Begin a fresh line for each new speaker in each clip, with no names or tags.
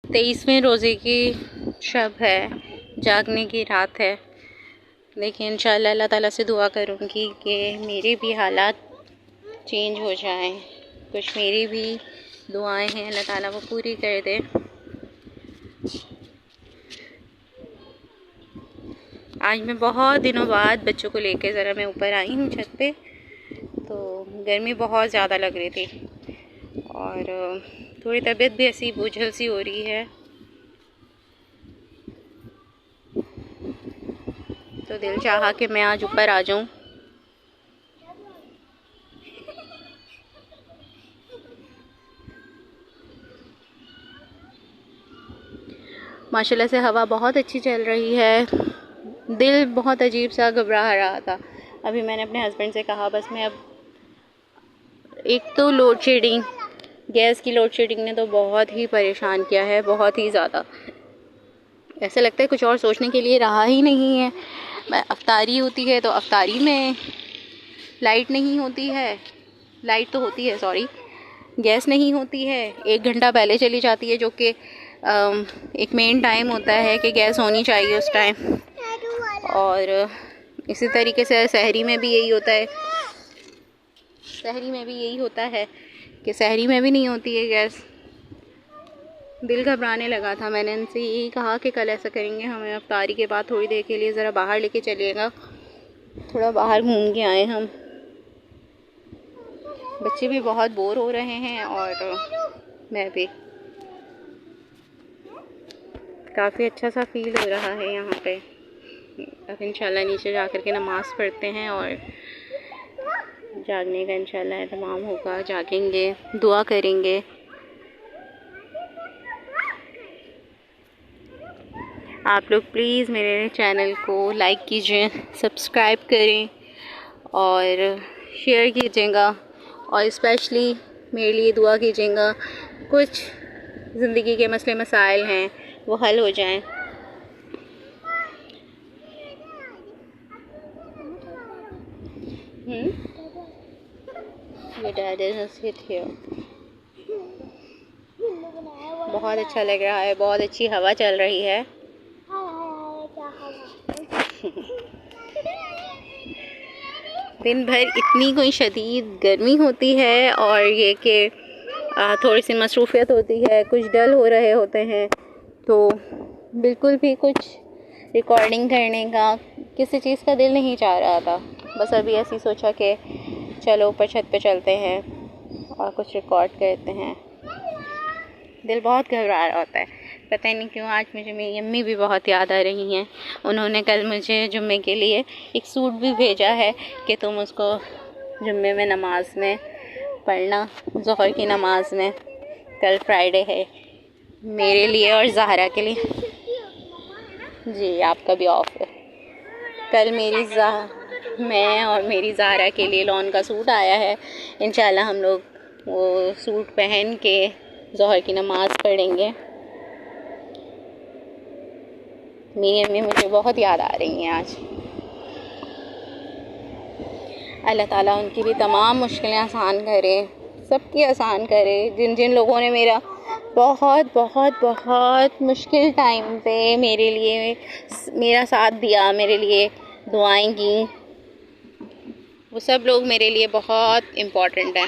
23वें रोज़े की शब है, जागने की रात है। लेकिन इंशाअल्लाह अल्लाह ताला से दुआ करूँगी कि मेरे भी हालात चेंज हो जाएं। कुछ मेरी भी दुआएं हैं, अल्लाह ताला वो पूरी कर दे। आज मैं बहुत दिनों बाद बच्चों को लेकर ज़रा मैं ऊपर आई हूँ छत पे। तो गर्मी बहुत ज़्यादा लग रही थी और थोड़ी तबीयत भी ऐसी बोझल सी हो रही है। तो दिल चाहा कि मैं आज ऊपर आ जाऊँ। माशाल्लाह से हवा बहुत अच्छी चल रही है। दिल बहुत अजीब सा घबरा रहा था। अभी मैंने अपने हस्बैंड से कहा बस मैं अब, एक तो लोड शेडिंग, गैस की लोड शेडिंग ने तो बहुत ही परेशान किया है, बहुत ही ज़्यादा। ऐसा लगता है कुछ और सोचने के लिए रहा ही नहीं है। अफ्तारी होती है तो अफ्तारी में लाइट नहीं होती है, लाइट तो होती है सॉरी, गैस नहीं होती है। 1 घंटा पहले चली जाती है, जो कि एक मेन टाइम होता है कि गैस होनी चाहिए उस टाइम। और इसी तरीके से सहरी में भी यही होता है, सहरी में भी यही होता है कि सहरी में भी नहीं होती है गैस। दिल घबराने लगा था। मैंने इनसे यही कहा कि कल ऐसा करेंगे, हमें अफ्तारी के बाद थोड़ी देर के लिए ज़रा बाहर लेके चलिएगा, थोड़ा बाहर घूम के आए हम। बच्चे भी बहुत बोर हो रहे हैं और मैं भी। काफ़ी अच्छा सा फील हो रहा है यहाँ पे। अब इंशाल्लाह नीचे जा कर के नमाज़ पढ़ते हैं और जागने का इंशाल्लाह एहतमाम होगा, जागेंगे, दुआ करेंगे। आप लोग प्लीज़ मेरे चैनल को लाइक कीजिए, सब्सक्राइब करें और शेयर कीजिएगा और स्पेशली मेरे लिए दुआ कीजिएगा। कुछ ज़िंदगी के मसले मसाइल हैं वो हल हो जाएं। ये डैड इज हियर। बहुत अच्छा लग रहा है, बहुत अच्छी हवा चल रही है। दिन भर इतनी कोई शदीद गर्मी होती है और ये कि थोड़ी सी मसरूफ़ियत होती है, कुछ डल हो रहे होते हैं, तो बिल्कुल भी कुछ रिकॉर्डिंग करने का, किसी चीज़ का दिल नहीं चाह रहा था। बस अभी ऐसी सोचा कि चलो ऊपर छत पे चलते हैं और कुछ रिकॉर्ड करते हैं। दिल बहुत घबरा रहा होता है, पता नहीं क्यों। आज मुझे मेरी अम्मी भी बहुत याद आ रही हैं। उन्होंने कल मुझे जुम्मे के लिए एक सूट भी भेजा है कि तुम उसको जुम्मे में नमाज में पढ़ना, ज़ोहर की नमाज में। कल फ्राइडे है मेरे लिए और ज़हरा के लिए। जी आपका भी ऑफ है। कल मैं और मेरी ज़हरा के लिए लॉन का सूट आया है। इंशाल्लाह हम लोग वो सूट पहन के ज़ोहर की नमाज़ पढ़ेंगे। मेरी अम्मी मुझे बहुत याद आ रही हैं आज। अल्लाह ताला उनकी भी तमाम मुश्किलें आसान करे, सबकी आसान करे। जिन जिन लोगों ने मेरा बहुत बहुत बहुत मुश्किल टाइम पे मेरे लिए मेरा साथ दिया, मेरे लिए दुआएं की, वो सब लोग मेरे लिए बहुत इम्पोर्टेंट हैं।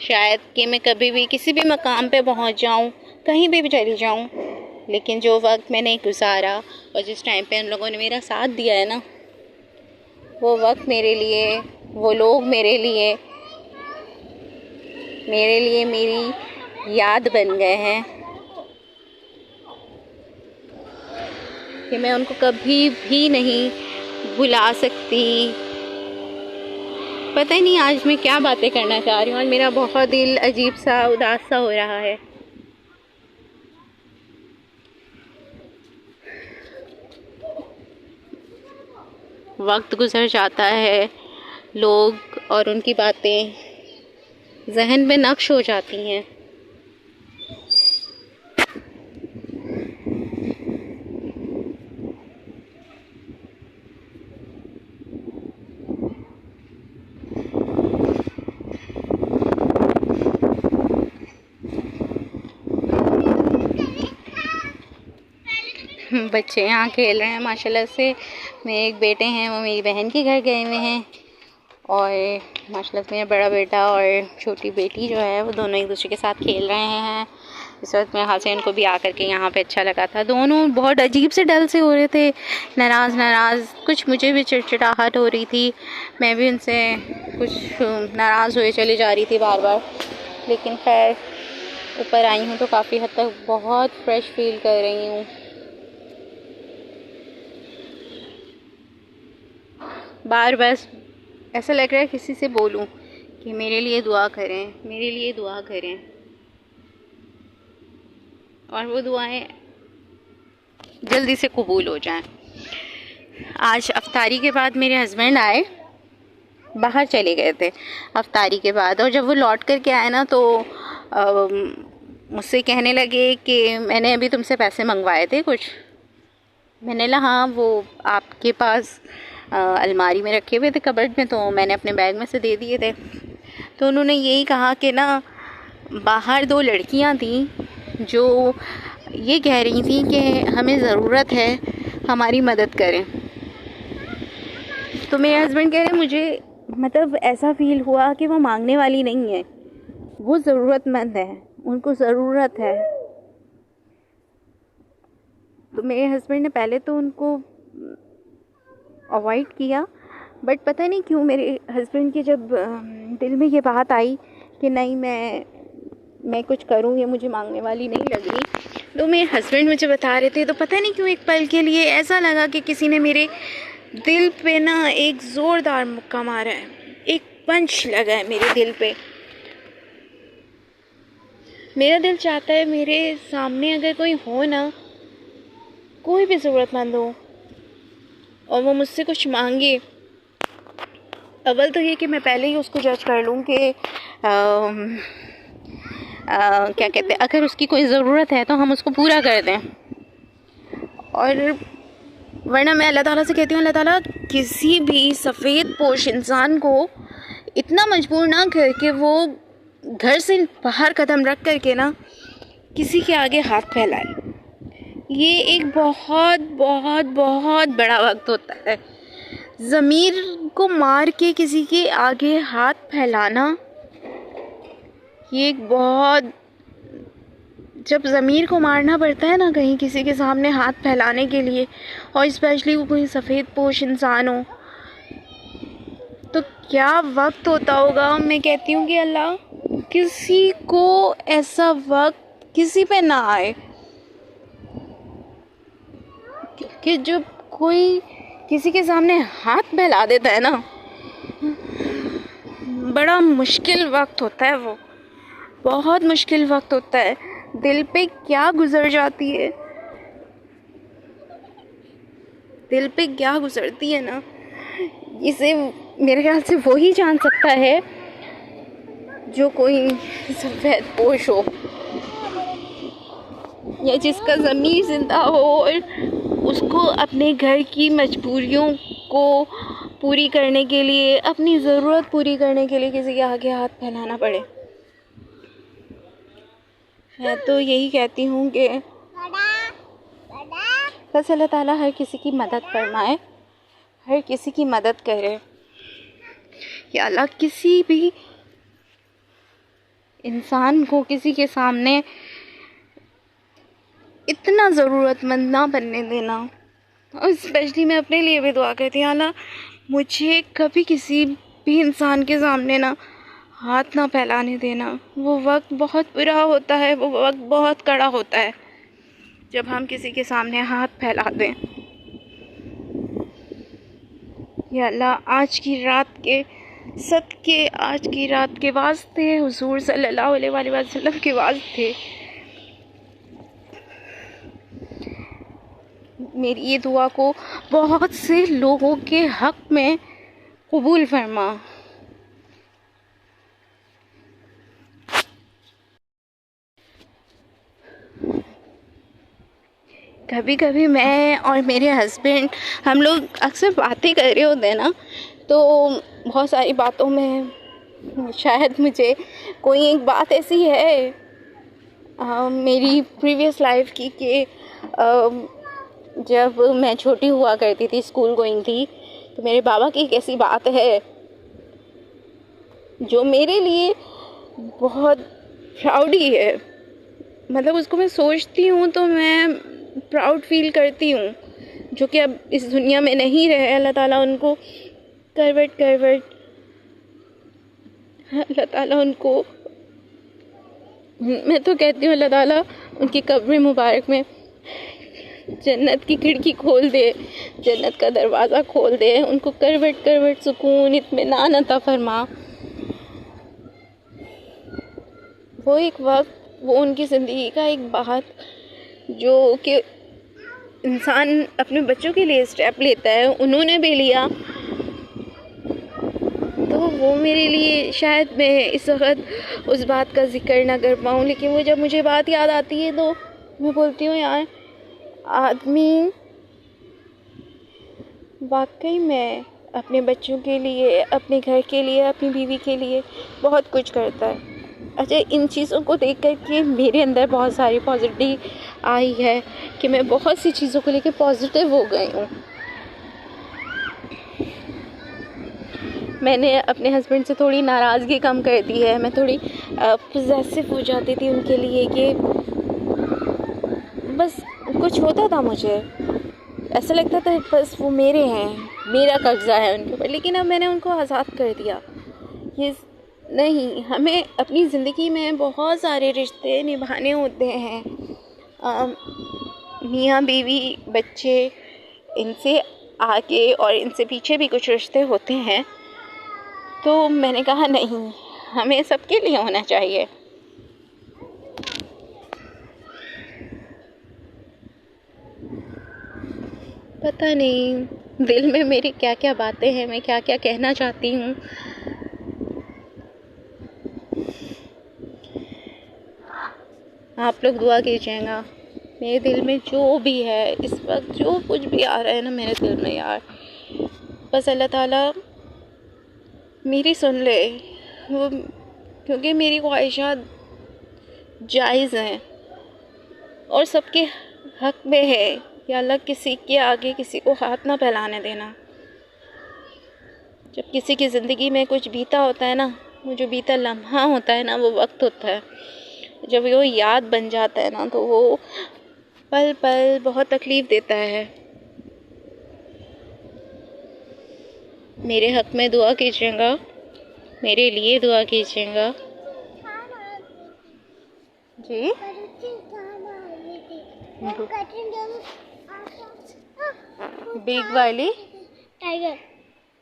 शायद कि मैं कभी भी किसी भी मकाम पे पहुंच जाऊं, कहीं भी चली जाऊं, लेकिन जो वक्त मैंने गुजारा और जिस टाइम पे उन लोगों ने मेरा साथ दिया है ना, वो वक्त मेरे लिए, वो लोग मेरे लिए मेरी याद बन गए हैं कि मैं उनको कभी भी नहीं भुला सकती। पता ही नहीं आज मैं क्या बातें करना चाह रही हूँ और मेरा बहुत दिल अजीब सा उदास सा हो रहा है। वक्त गुजर जाता है, लोग और उनकी बातें जहन में नक्श हो जाती हैं। बच्चे यहाँ खेल रहे हैं माशाल्लाह से। मेरे एक बेटे हैं वो मेरी बहन के घर गए हुए हैं, और माशाल्लाह से मेरा बड़ा बेटा और छोटी बेटी जो है वो दोनों एक दूसरे के साथ खेल रहे हैं। इस वक्त मेरे ख्याल से इनको भी आकर के यहाँ पे अच्छा लगा था। दोनों बहुत अजीब से डल से हो रहे थे, नाराज़, कुछ मुझे भी चिड़चिड़ाहट हो रही थी, मैं भी उनसे कुछ नाराज़ हुए चली जा रही थी बार बार। लेकिन खैर ऊपर आई हूँ तो काफ़ी हद तक बहुत फ्रेश फील कर रही हूँ। बस ऐसा लग रहा है किसी से बोलूं कि मेरे लिए दुआ करें, मेरे लिए दुआ करें, और वो दुआएं जल्दी से कबूल हो जाएं। आज अफ्तारी के बाद मेरे हस्बैंड आए, बाहर चले गए थे अफ्तारी के बाद, और जब वो लौट कर के आए ना तो मुझसे कहने लगे कि मैंने अभी तुमसे पैसे मंगवाए थे कुछ। मैंने कहा हाँ, वो आपके पास अलमारी में रखे हुए थे कबर्ड में, तो मैंने अपने बैग में से दे दिए थे। तो उन्होंने यही कहा कि ना बाहर 2 लड़कियां थीं जो ये कह रही थी कि हमें ज़रूरत है, हमारी मदद करें। तो मेरे हस्बैंड कह रहे मुझे मतलब ऐसा फ़ील हुआ कि वो मांगने वाली नहीं है, वो ज़रूरतमंद है, उनको ज़रूरत है। तो मेरे हस्बैंड ने पहले तो उनको अवॉइड किया, बट पता नहीं क्यों मेरे हस्बैंड के जब दिल में ये बात आई कि नहीं मैं कुछ करूँ, ये मुझे मांगने वाली नहीं लग रही, तो मेरे हस्बैंड मुझे बता रहे थे, तो पता नहीं क्यों एक पल के लिए ऐसा लगा कि किसी ने मेरे दिल पे ना एक ज़ोरदार मुक्का मारा है, एक पंच लगा है मेरे दिल पे। मेरा दिल चाहता है मेरे सामने अगर कोई हो ना, कोई भी ज़रूरतमंद हो और वो मुझसे कुछ मांगे, अव्वल तो ये कि मैं पहले ही उसको जज कर लूँ कि क्या कहते हैं, अगर उसकी कोई ज़रूरत है तो हम उसको पूरा कर दें, और वरना मैं अल्लाह ताला से कहती हूँ, अल्लाह ताला किसी भी सफ़ेद पोश इंसान को इतना मजबूर ना करके वो घर से बाहर कदम रख करके ना किसी के आगे हाथ फैलाए। ये एक बहुत बहुत बहुत बड़ा वक्त होता है। ज़मीर को मार के किसी के आगे हाथ फैलाना, ये एक बहुत, जब ज़मीर को मारना पड़ता है ना कहीं किसी के सामने हाथ फैलाने के लिए, और स्पेशली वो कोई सफ़ेद पोश इंसान हो, तो क्या वक्त होता होगा। मैं कहती हूँ कि अल्लाह किसी को ऐसा वक्त किसी पे ना आए कि जब कोई किसी के सामने हाथ फैला देता है ना, बड़ा मुश्किल वक्त होता है, वो बहुत मुश्किल वक्त होता है। दिल पे क्या गुजर जाती है, दिल पे क्या गुजरती है ना, इसे मेरे ख्याल से वो ही जान सकता है जो कोई सफ़ेद पोश हो या जिसका ज़मीर ज़िंदा हो और उसको अपने घर की मजबूरियों को पूरी करने के लिए, अपनी ज़रूरत पूरी करने के लिए किसी के आगे हाथ फैलाना पड़े। मैं तो यही कहती हूँ कि बस अल्लाह ताला हर किसी की मदद फरमाए, हर किसी की मदद करे। या अल्लाह किसी भी इंसान को किसी के सामने इतना ज़रूरतमंद ना बनने देना। और स्पेशली मैं अपने लिए भी दुआ करती हूँ, अल्लाह मुझे कभी किसी भी इंसान के सामने ना हाथ ना फैलाने देना। वो वक्त बहुत बुरा होता है, वो वक्त बहुत कड़ा होता है जब हम किसी के सामने हाथ फैला दें। या अल्लाह आज की रात के सदके, आज की रात के वास्ते, हुजूर सल्लल्लाहु अलैहि वसल्लम के वास्ते मेरी ये दुआ को बहुत से लोगों के हक़ में कबूल फरमा। कभी कभी मैं और मेरे हस्बैंड हम लोग अक्सर बातें कर रहे होते हैं ना, तो बहुत सारी बातों में शायद मुझे कोई एक बात ऐसी है मेरी प्रीवियस लाइफ की कि जब मैं छोटी हुआ करती थी, स्कूल गोइंग थी, तो मेरे बाबा की एक ऐसी बात है जो मेरे लिए बहुत प्राउडी है। मतलब उसको मैं सोचती हूँ तो मैं प्राउड फील करती हूँ, जो कि अब इस दुनिया में नहीं रहे। अल्लाह ताला उनको अल्लाह ताला उनको, मैं तो कहती हूँ अल्लाह ताला उनकी कब्र मुबारक में जन्नत की खिड़की खोल दे, जन्नत का दरवाज़ा खोल दे, उनको करवट सुकून इत्मीनान अता फरमा। वो एक वक्त, वो उनकी ज़िंदगी का एक बात जो कि इंसान अपने बच्चों के लिए स्टेप लेता है, उन्होंने भी लिया। तो वो मेरे लिए, शायद मैं इस वक्त उस बात का जिक्र ना कर पाऊँ, लेकिन वो जब मुझे बात याद आती है तो मैं बोलती हूँ यार, आदमी वाकई में अपने बच्चों के लिए, अपने घर के लिए, अपनी बीवी के लिए बहुत कुछ करता है। अच्छा, इन चीज़ों को देख कर के मेरे अंदर बहुत सारी पॉजिटिविटी आई है कि मैं बहुत सी चीज़ों को लेकर पॉजिटिव हो गई हूँ। मैंने अपने हस्बैंड से थोड़ी नाराज़गी कम कर दी है। मैं थोड़ी पॉजेसिव हो जाती थी उनके लिए, कि बस कुछ होता था मुझे ऐसा लगता था बस वो मेरे हैं, मेरा कब्ज़ा है उनके ऊपर। लेकिन अब मैंने उनको आज़ाद कर दिया। ये नहीं, हमें अपनी ज़िंदगी में बहुत सारे रिश्ते निभाने होते हैं, मियाँ बीवी, बच्चे, इनसे आगे और इनसे पीछे भी कुछ रिश्ते होते हैं। तो मैंने कहा नहीं, हमें सबके लिए होना चाहिए। पता नहीं दिल में मेरी क्या क्या बातें हैं, मैं क्या क्या कहना चाहती हूँ। आप लोग दुआ कीजिएगा। मेरे दिल में जो भी है इस वक्त, जो कुछ भी आ रहा है ना मेरे दिल में यार, बस अल्लाह ताला मेरी सुन ले। वो, क्योंकि मेरी ख्वाहिशात जायज़ हैं और सबके हक में है कि अल्लाह किसी के आगे किसी को हाथ ना फैलाने देना। जब किसी की ज़िंदगी में कुछ बीता होता है ना, वो जो बीता लम्हा होता है ना, वो वक्त होता है, जब वो याद बन जाता है ना, तो वो पल पल बहुत तकलीफ़ देता है। मेरे हक में दुआ कीजिएगा, मेरे लिए दुआ कीजिएगा जी। बिग वाली
टाइगर,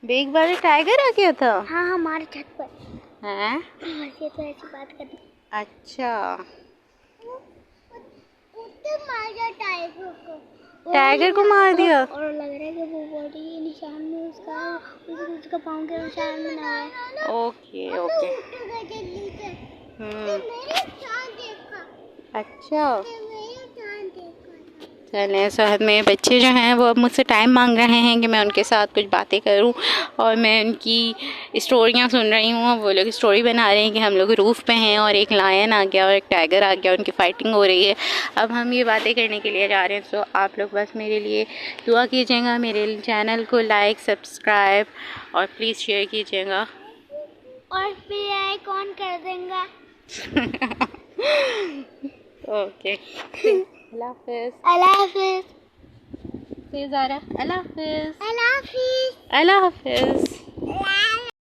बिग वाली टाइगर आ गया था।
हाँ हमारे छत पर
हैं?
ये तो ऐसी बात कर दी।
अच्छा,
मार दिया
टाइगर को मार दिया।
और लग रहा है कि वो बॉडी निशान में उसका पाँव के निशान में ना है।
Okay okay. अच्छा, चलें। साथ में बच्चे जो हैं वो अब मुझसे टाइम मांग रहे हैं कि मैं उनके साथ कुछ बातें करूं, और मैं उनकी स्टोरियां सुन रही हूँ। वो लोग स्टोरी बना रहे हैं कि हम लोग रूफ़ पे हैं और एक लायन आ गया और एक टाइगर आ गया, उनकी फ़ाइटिंग हो रही है। अब हम ये बातें करने के लिए जा रहे हैं। तो आप लोग बस मेरे लिए दुआ कीजिएगा, मेरे चैनल को लाइक, सब्सक्राइब और प्लीज़ शेयर कीजिएगा,
और फिर आई कौन कर देंगे।
ओके, अल्लाह हाफ़िज़।
अल्लाह हाफ़िज़।
ज़ारा, अल्लाह हाफ़िज़।
अल्लाह हाफ़िज़।
अल्लाह हाफ़िज़।